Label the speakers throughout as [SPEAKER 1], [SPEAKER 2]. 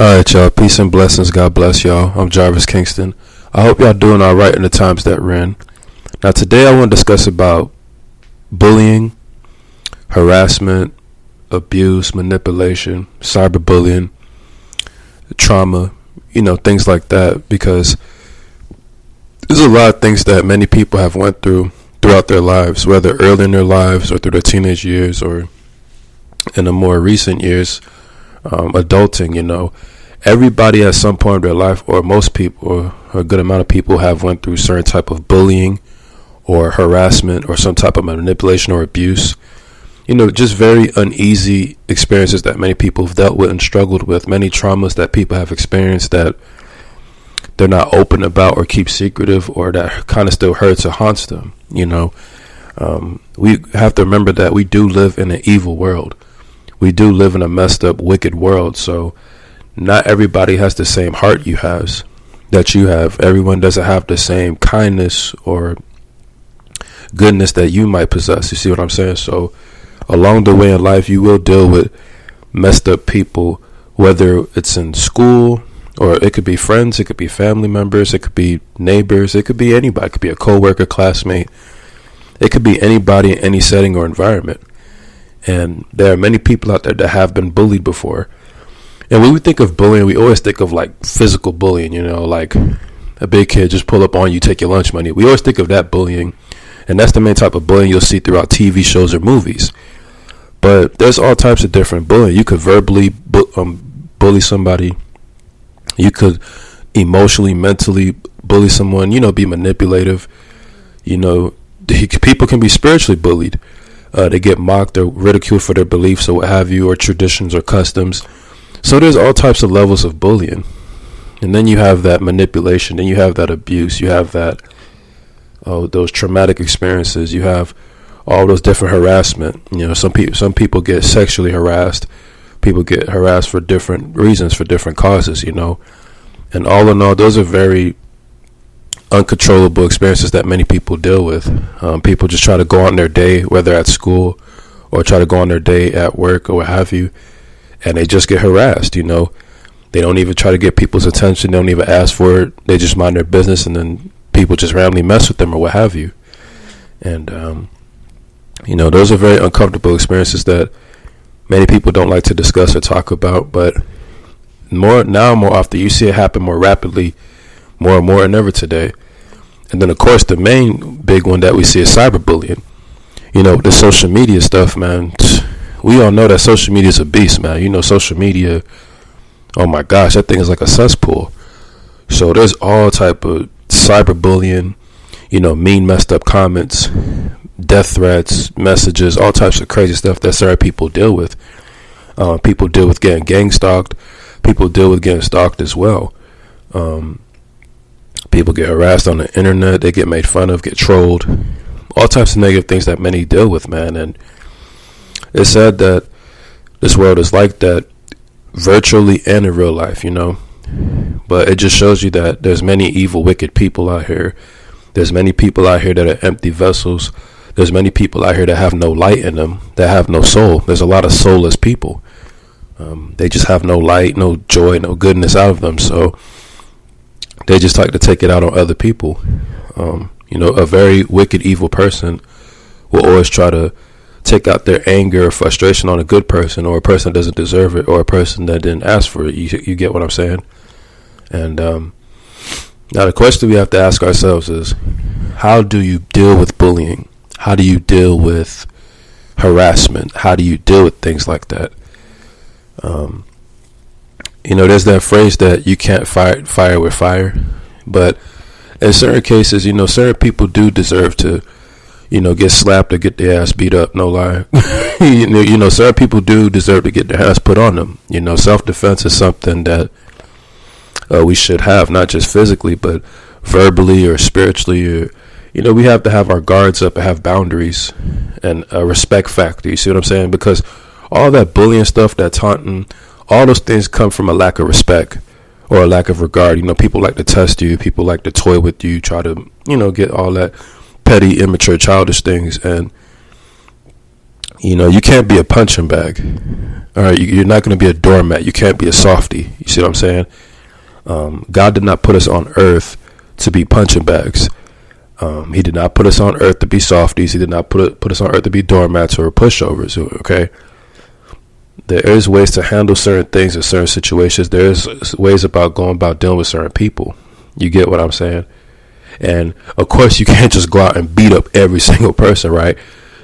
[SPEAKER 1] Alright, y'all. Peace and blessings. God bless y'all. I'm Jarvis Kingston. I hope y'all doing alright in the times that we're in. Now, today I want to discuss about bullying, harassment, abuse, manipulation, cyberbullying, trauma, things like that, because there's a lot of things that many people have went through throughout their lives, whether early in their lives or through their teenage years or in the more recent years, adulting. Everybody at some point in their life, or most people, or a good amount of people, have went through certain type of bullying or harassment or some type of manipulation or abuse. Just very uneasy experiences that many people have dealt with and struggled with, many traumas that people have experienced that they're not open about or keep secretive, or that kind of still hurts or haunts them. We have to remember that we do live in an evil world. We do live in a messed up, wicked world. So not everybody has the same heart that you have. Everyone doesn't have the same kindness or goodness that you might possess. You see what I'm saying? So along the way in life, you will deal with messed up people, whether it's in school, or it could be friends, it could be family members, it could be neighbors, it could be anybody. It could be a coworker, classmate. It could be anybody in any setting or environment. And there are many people out there that have been bullied before. And when we think of bullying, we always think of like physical bullying, like a big kid just pull up on you, take your lunch money. We always think of that bullying. And that's the main type of bullying you'll see throughout TV shows or movies. But there's all types of different bullying. You could verbally bully somebody. You could emotionally, mentally bully someone, be manipulative. People can be spiritually bullied. They get mocked or ridiculed for their beliefs or what have you, or traditions or customs. So there's all types of levels of bullying. And then you have that manipulation, and you have that abuse, you have that those traumatic experiences, you have all those different harassment. Some people get sexually harassed. People get harassed for different reasons, for different causes, And all in all, those are very uncontrollable experiences that many people deal with. People just try to go on their day, whether at school or try to go on their day at work or what have you, and they just get harassed. They don't even try to get people's attention. They don't even ask for it. They just mind their business, and then people just randomly mess with them or what have you. And those are very uncomfortable experiences that many people don't like to discuss or talk about. But more often you see it happen more rapidly, more and more than ever today. And then, of course, the main big one that we see is cyberbullying. The social media stuff, man. We all know that social media is a beast, man. Social media, oh my gosh, that thing is like a cesspool. So there's all type of cyberbullying, mean, messed up comments, death threats, messages, all types of crazy stuff that certain people deal with. People deal with getting gang stalked. People deal with getting stalked as well. People get harassed on the internet. They get made fun of, get trolled. All types of negative things that many deal with, man. And it's sad that this world is like that, virtually and in real life, But it just shows you that there's many evil, wicked people out here. There's many people out here that are empty vessels. There's many people out here that have no light in them, that have no soul. There's a lot of soulless people. They just have no light, no joy, no goodness out of them. So they just like to take it out on other people. A very wicked, evil person will always try to take out their anger or frustration on a good person, or a person that doesn't deserve it, or a person that didn't ask for it. You get what I'm saying? And now the question we have to ask ourselves is, how do you deal with bullying? How do you deal with harassment? How do you deal with things like that? There's that phrase that you can't fight fire with fire, but in certain cases, certain people do deserve to, get slapped or get their ass beat up. No lie. Certain people do deserve to get their ass put on them. Self-defense is something that we should have, not just physically, but verbally or spiritually. Or, we have to have our guards up and have boundaries and a respect factor. You see what I'm saying? Because all that bullying stuff, that taunting, all those things come from a lack of respect or a lack of regard. People like to test you. People like to toy with you, try to, get all that petty, immature, childish things. And, You can't be a punching bag. All right, you're not going to be a doormat. You can't be a softie. You see what I'm saying? God did not put us on earth to be punching bags. He did not put us on earth to be softies. He did not put us on earth to be doormats or pushovers. Okay. There is ways to handle certain things in certain situations. There is ways about going about dealing with certain people. You get what I'm saying? And of course, you can't just go out and beat up every single person, right?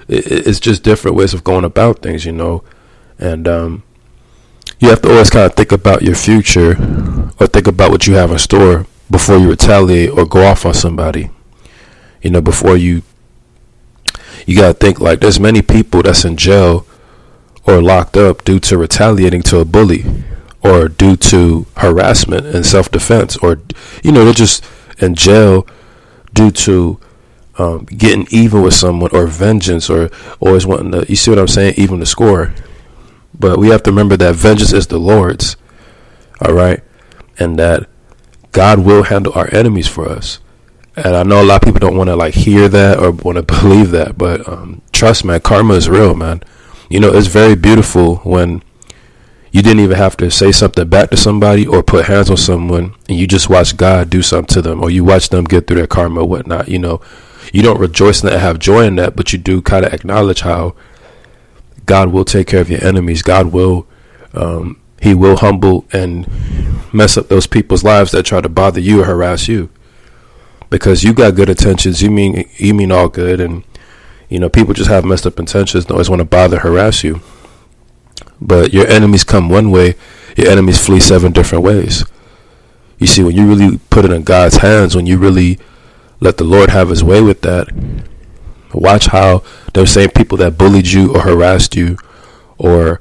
[SPEAKER 1] It's just different ways of going about things, And you have to always kind of think about your future, or think about what you have in store before you retaliate or go off on somebody. Before you got to think, like, there's many people that's in jail or locked up due to retaliating to a bully, or due to harassment and self-defense, or they're just in jail due to getting even with someone, or vengeance, or always wanting to, you see what I'm saying, even the score. But we have to remember that vengeance is the Lord's, all right, and that God will handle our enemies for us. And I know a lot of people don't want to like hear that or want to believe that, but trust, man, karma is real, man. It's very beautiful when you didn't even have to say something back to somebody or put hands on someone, and you just watch God do something to them, or you watch them get through their karma or whatnot. You don't rejoice in that, have joy in that, but you do kind of acknowledge how God will take care of your enemies. God will, he will humble and mess up those people's lives that try to bother you or harass you, because you got good intentions. You mean all good, and people just have messed up intentions and always want to bother, harass you. But your enemies come one way, your enemies flee 7 different ways. You see, when you really put it in God's hands, when you really let the Lord have his way with that, watch how those same people that bullied you or harassed you or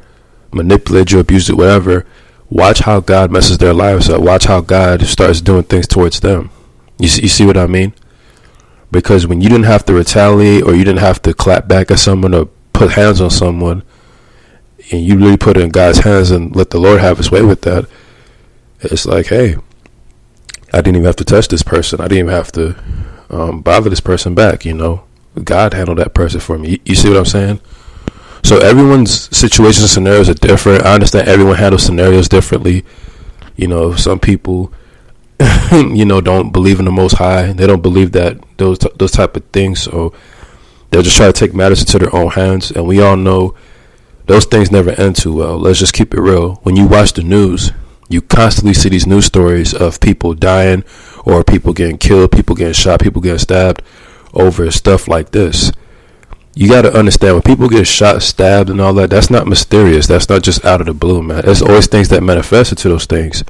[SPEAKER 1] manipulated you, abused you, whatever, watch how God messes their lives up. Watch how God starts doing things towards them. You see what I mean? Because when you didn't have to retaliate, or you didn't have to clap back at someone or put hands on someone, and you really put it in God's hands and let the Lord have his way with that, it's like, hey, I didn't even have to touch this person. I didn't even have to bother this person back. God handled that person for me. You see what I'm saying? So everyone's situations and scenarios are different. I understand everyone handles scenarios differently. Some people don't believe in the Most High. They don't believe that those type of things. So they'll just try to take matters into their own hands. And we all know those things never end too well. Let's just keep it real. When you watch the news, you constantly see these news stories of people dying, or people getting killed, people getting shot, people getting stabbed over stuff like this. You got to understand, when people get shot, stabbed, and all that, that's not mysterious. That's not just out of the blue, man. There's always things that manifest into those things.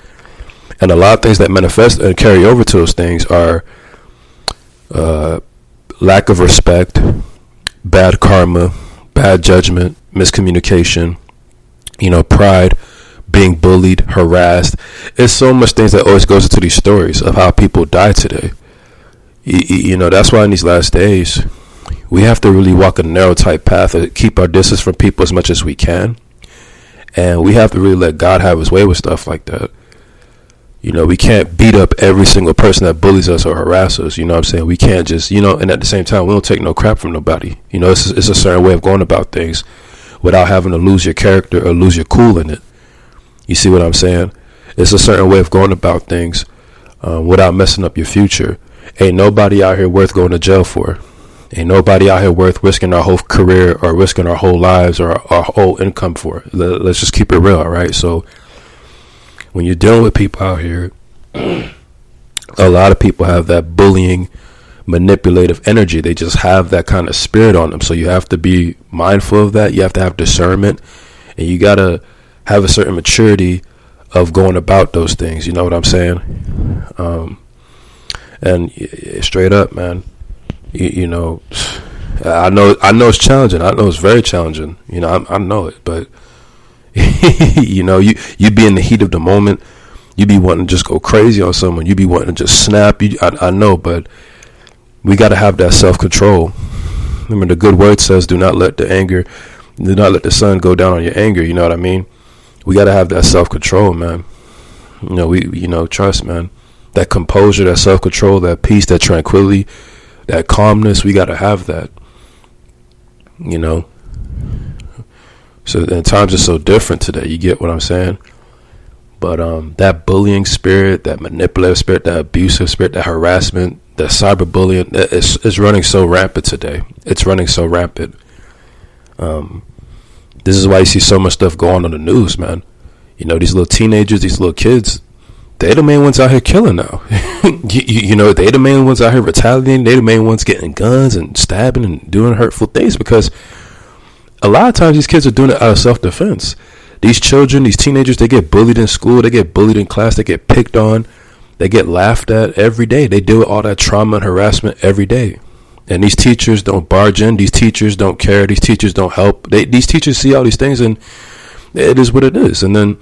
[SPEAKER 1] And a lot of things that manifest and carry over to those things are lack of respect, bad karma, bad judgment, miscommunication, pride, being bullied, harassed. It's so much things that always goes into these stories of how people die today. That's why in these last days, we have to really walk a narrow, tight path and keep our distance from people as much as we can. And we have to really let God have his way with stuff like that. We can't beat up every single person that bullies us or harasses us. You know what I'm saying? We can't just, and at the same time, we don't take no crap from nobody. It's a certain way of going about things without having to lose your character or lose your cool in it. You see what I'm saying? It's a certain way of going about things without messing up your future. Ain't nobody out here worth going to jail for. Ain't nobody out here worth risking our whole career or risking our whole lives or our whole income for. Let's just keep it real, all right? So when you're dealing with people out here, a lot of people have that bullying, manipulative energy. They just have that kind of spirit on them. So you have to be mindful of that. You have to have discernment, and you got to have a certain maturity of going about those things. You know what I'm saying? And straight up, man, I know it's challenging. I know it's very challenging. I know it, but you be in the heat of the moment. You be wanting to just go crazy on someone. You be wanting to just snap. I know, but we got to have that self-control. Remember, the good word says, do not let the sun go down on your anger. You know what I mean? We got to have that self-control, man. Trust, man. That composure, that self-control, that peace, that tranquility, that calmness, we got to have that. So, and times are so different today. You get what I'm saying? But that bullying spirit, that manipulative spirit, that abusive spirit, that harassment, that cyberbullying, is running so rampant today. It's running so rampant. This is why you see so much stuff going on the news, man. You know, these little teenagers, these little kids, they the main ones out here killing now. you know, they the main ones out here retaliating. They the main ones getting guns and stabbing and doing hurtful things, because a lot of times these kids are doing it out of self-defense. These children, these teenagers, they get bullied in school. They get bullied in class. They get picked on. They get laughed at every day. They deal with all that trauma and harassment every day. And these teachers don't barge in. These teachers don't care. These teachers don't help. These teachers see all these things, and it is what it is. And then,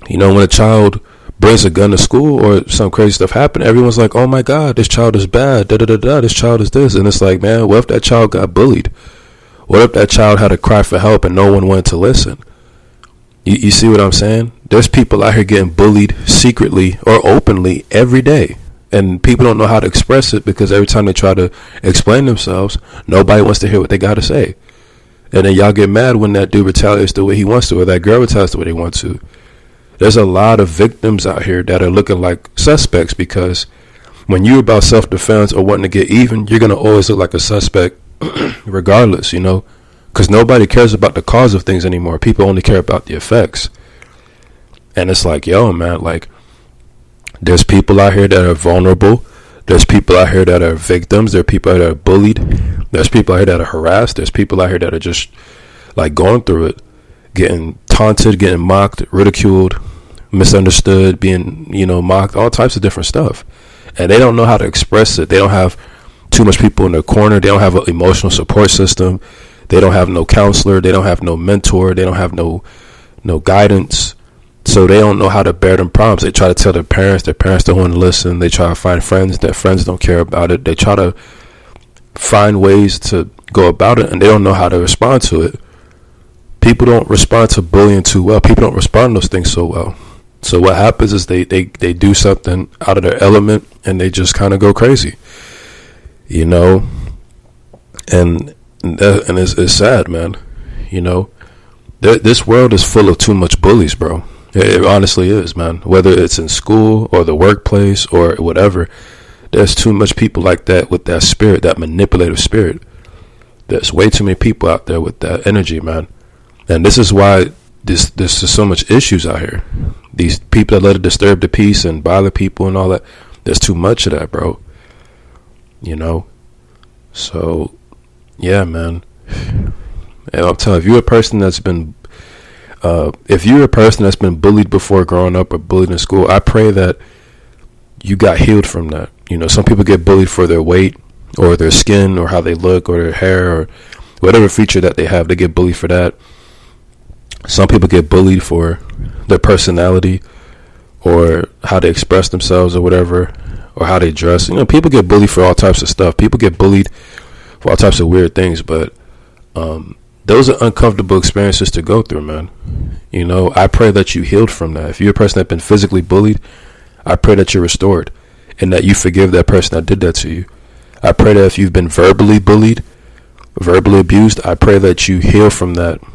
[SPEAKER 1] you know, when a child brings a gun to school or some crazy stuff happen, everyone's like, oh my God, this child is bad. This child is this. And it's like, man, what if that child got bullied? What if that child had to cry for help and no one wanted to listen? You see what I'm saying? There's people out here getting bullied secretly or openly every day. And people don't know how to express it, because every time they try to explain themselves, nobody wants to hear what they got to say. And then y'all get mad when that dude retaliates the way he wants to, or that girl retaliates the way they want to. There's a lot of victims out here that are looking like suspects, because when you're about self-defense or wanting to get even, you're going to always look like a suspect regardless, you know, because nobody cares about the cause of things anymore. People only care about the effects. And it's like, yo, man, like, there's people out here that are vulnerable. There's people out here that are victims. There are people out here that are bullied. There's people out here that are harassed. There's people out here that are just like going through it, getting taunted, getting mocked, ridiculed, misunderstood, being, you know, mocked, all types of different stuff. And they don't know how to express it. They don't have too much people in their corner. They don't have an emotional support system. They don't have no counselor. They don't have no mentor. They don't have no guidance. So they don't know how to bear them problems. They try to tell their parents don't want to listen. They try to find friends. Their friends don't care about it. They try to find ways to go about it, and they don't know how to respond to it. People don't respond to bullying too well. People don't respond to those things so well. So what happens is they do something out of their element, and they just kind of go crazy, you know. And it's sad, man. You know, this world is full of too much bullies, bro. It honestly is, man. Whether it's in school or the workplace or whatever, there's too much people like that with that spirit, that manipulative spirit. There's way too many people out there with that energy, man. And this is why there's so much issues out here. These people that let it disturb the peace and bother people and all that, there's too much of that, bro. You know? So, yeah, man. And I'm telling you, if you're a person that's been bullied before growing up or bullied in school, I pray that you got healed from that. You know, some people get bullied for their weight or their skin or how they look or their hair or whatever feature that they have. They get bullied for that. Some people get bullied for their personality or how they express themselves or whatever, or how they dress. You know, people get bullied for all types of stuff. People get bullied for all types of weird things, but those are uncomfortable experiences to go through, man. You know, I pray that you healed from that. If you're a person that's been physically bullied, I pray that you're restored and that you forgive that person that did that to you. I pray that if you've been verbally bullied, verbally abused, I pray that you heal from that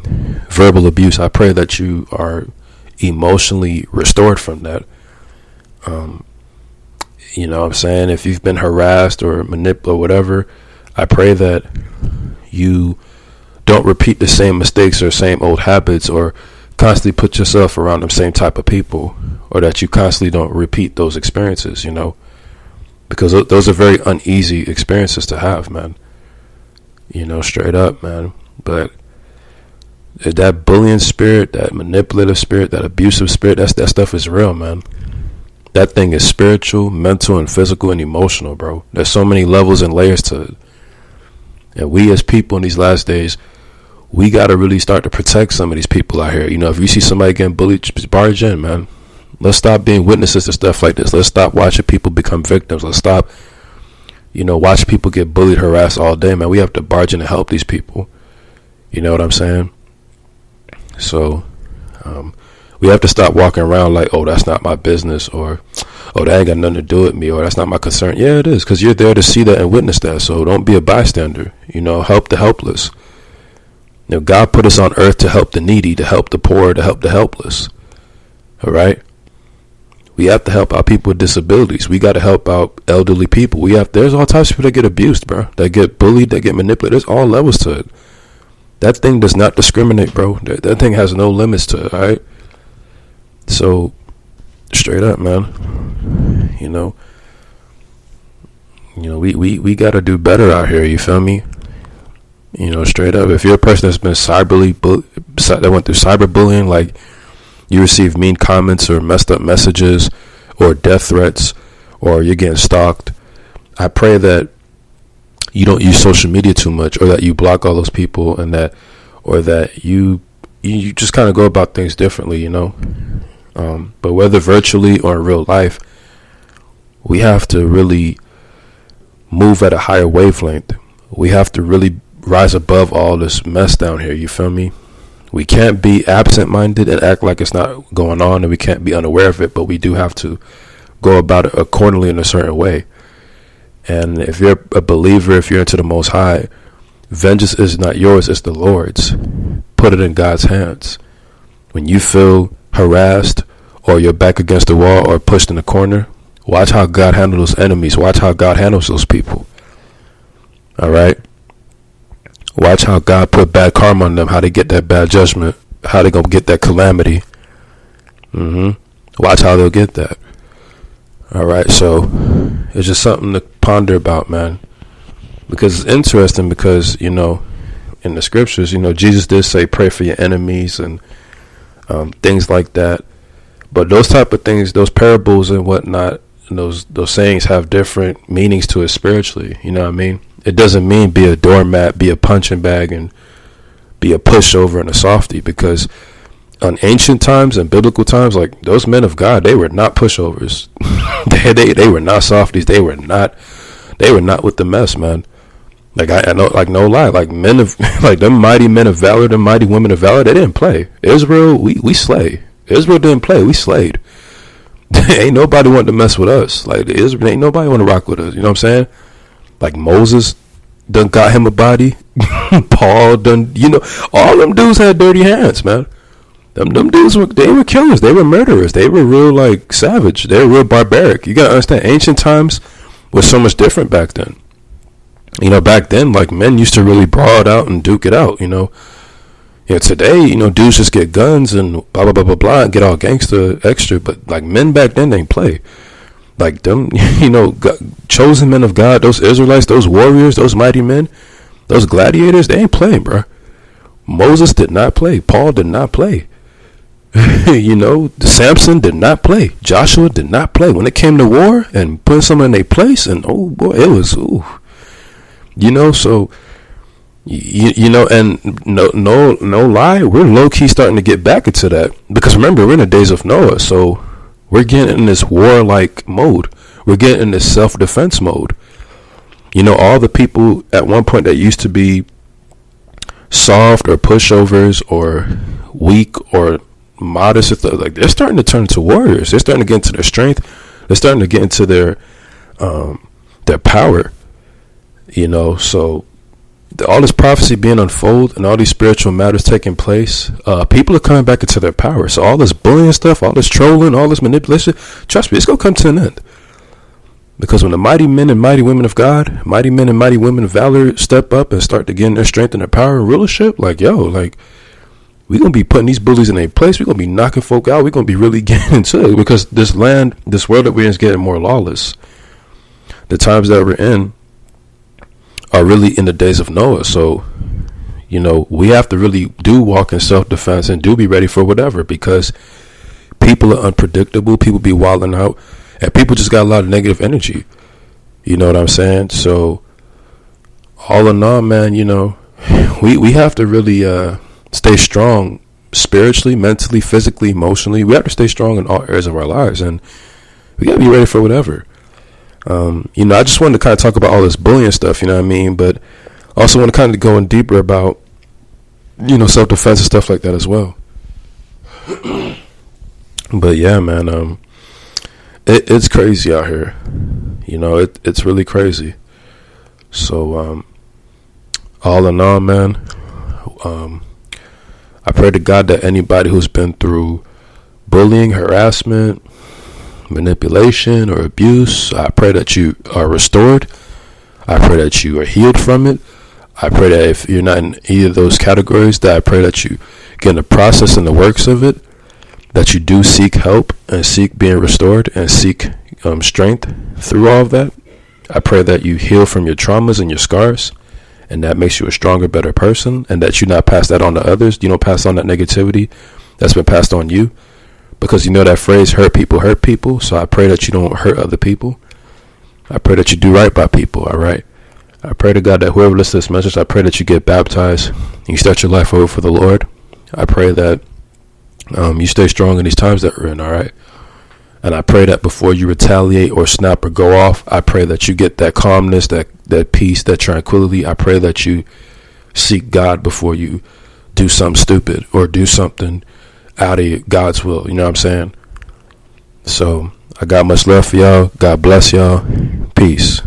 [SPEAKER 1] verbal abuse. I pray that you are emotionally restored from that. You know what I'm saying? If you've been harassed or manipulated or whatever, I pray that you don't repeat the same mistakes or same old habits or constantly put yourself around the same type of people, or that you constantly don't repeat those experiences, you know, because those are very uneasy experiences to have, man. You know, straight up, man. But that bullying spirit, that manipulative spirit, that abusive spirit, that stuff is real, man. That thing is spiritual, mental, and physical and emotional, bro. There's so many levels and layers to it. And we as people in these last days, we got to really start to protect some of these people out here. You know, if you see somebody getting bullied, just barge in, man. Let's stop being witnesses to stuff like this. Let's stop watching people become victims. Let's stop, you know, watch people get bullied, harassed all day, man. We have to barge in and help these people. You know what I'm saying? So, we have to stop walking around like, oh, that's not my business, or, oh, that ain't got nothing to do with me, or that's not my concern. Yeah, it is, because you're there to see that and witness that. So don't be a bystander. You know, help the helpless. God put us on earth to help the needy, to help the poor, to help the helpless. All right. We have to help out people with disabilities. We got to help out elderly people. There's all types of people that get abused, bro. That get bullied, that get manipulated. There's all levels to it. That thing does not discriminate, bro. That thing has no limits to it, all right? So, straight up, man. We got to do better out here, you feel me? Straight up. If you're a person that's been that went through cyberbullying, like you receive mean comments or messed up messages or death threats or you're getting stalked, I pray that you don't use social media too much, or that you block all those people, and that you just kind of go about things differently, but whether virtually or in real life, we have to really move at a higher wavelength. We have to really rise above all this mess down here, you feel me? We can't be absent-minded and act like it's not going on, and we can't be unaware of it, but we do have to go about it accordingly in a certain way. And if you're a believer, if you're into the Most High, vengeance is not yours, it's the Lord's. Put it in God's hands. When you feel harassed or you're back against the wall or pushed in the corner, watch how God handles those enemies. Watch how God handles those people. All right? Watch how God put bad karma on them, how they get that bad judgment, how they going to get that calamity. Watch how they'll get that. All right, so it's just something to ponder about, man. Because it's interesting because, in the scriptures, Jesus did say pray for your enemies and things like that. But those type of things, those parables and whatnot, and those sayings have different meanings to it spiritually. You know what I mean? It doesn't mean be a doormat, be a punching bag, and be a pushover and a softie. Because on ancient times and biblical times, like those men of God, they were not pushovers. they were not softies. They were not with the mess, man. Like I know, like no lie, like men of like them mighty men of valor, them mighty women of valor, they didn't play. Israel, we slay. Israel didn't play, we slayed. Ain't nobody want to mess with us. Like Israel, ain't nobody want to rock with us. You know what I'm saying? Like Moses done got him a body. Paul done, all them dudes had dirty hands, man. Them dudes they were killers. They were murderers. They were real like savage. They were real barbaric. You gotta understand, ancient times was so much different back then. Back then, like men used to really brawl it out and duke it out. Today, dudes just get guns and blah blah blah blah blah and get all gangster extra. But like men back then, they didn't play. Like them, chosen men of God, those Israelites, those warriors, those mighty men, those gladiators, they ain't playing, bro. Moses did not play. Paul did not play. Samson did not play. Joshua did not play. When it came to war and putting someone in their place, and oh boy, it was so and no lie, we're low key starting to get back into that, because remember, we're in the days of Noah, so we're getting in this warlike mode. We're getting in this self-defense mode. All the people at one point that used to be soft or pushovers or weak or modest, like they're starting to turn into warriors. They're starting to get into their strength. They're starting to get into their power. So all this prophecy being unfolded and all these spiritual matters taking place, people are coming back into their power. So all this bullying stuff, all this trolling, all this manipulation, trust me, it's gonna come to an end. Because when the mighty men and mighty women of God, mighty men and mighty women of valor step up and start to gain their strength and their power and rulership, we're going to be putting these bullies in their place. We're going to be knocking folk out. We're going to be really getting into it, because this world that we're in is getting more lawless. The times that we're in are really in the days of Noah. So, we have to really do walk in self-defense and do be ready for whatever, because people are unpredictable. People be wilding out. And people just got a lot of negative energy. You know what I'm saying? So, all in all, man, we have to really stay strong spiritually, mentally, physically, emotionally. We have to stay strong in all areas of our lives. And we got to be ready for whatever. I just wanted to kind of talk about all this bullying stuff, you know what I mean? But also want to kind of go in deeper about, self-defense and stuff like that as well. But yeah, man, it's crazy out here. It's really crazy. So, all in all, man, I pray to God that anybody who's been through bullying, harassment, manipulation, or abuse, I pray that you are restored. I pray that you are healed from it. I pray that if you're not in either of those categories, that I pray that you get in the process and the works of it, that you do seek help and seek being restored and seek strength through all of that. I pray that you heal from your traumas and your scars, and that makes you a stronger, better person, and that you not pass that on to others. You don't pass on that negativity that's been passed on you, because you know that phrase, hurt people. So I pray that you don't hurt other people. I pray that you do right by people, all right? I pray to God that whoever listens to this message, I pray that you get baptized and you start your life over for the Lord. I pray that you stay strong in these times that we're in, all right? And I pray that before you retaliate or snap or go off, I pray that you get that calmness, that peace, that tranquility. I pray that you seek God before you do something stupid or do something out of God's will. You know what I'm saying? So I got much love for y'all. God bless y'all. Peace.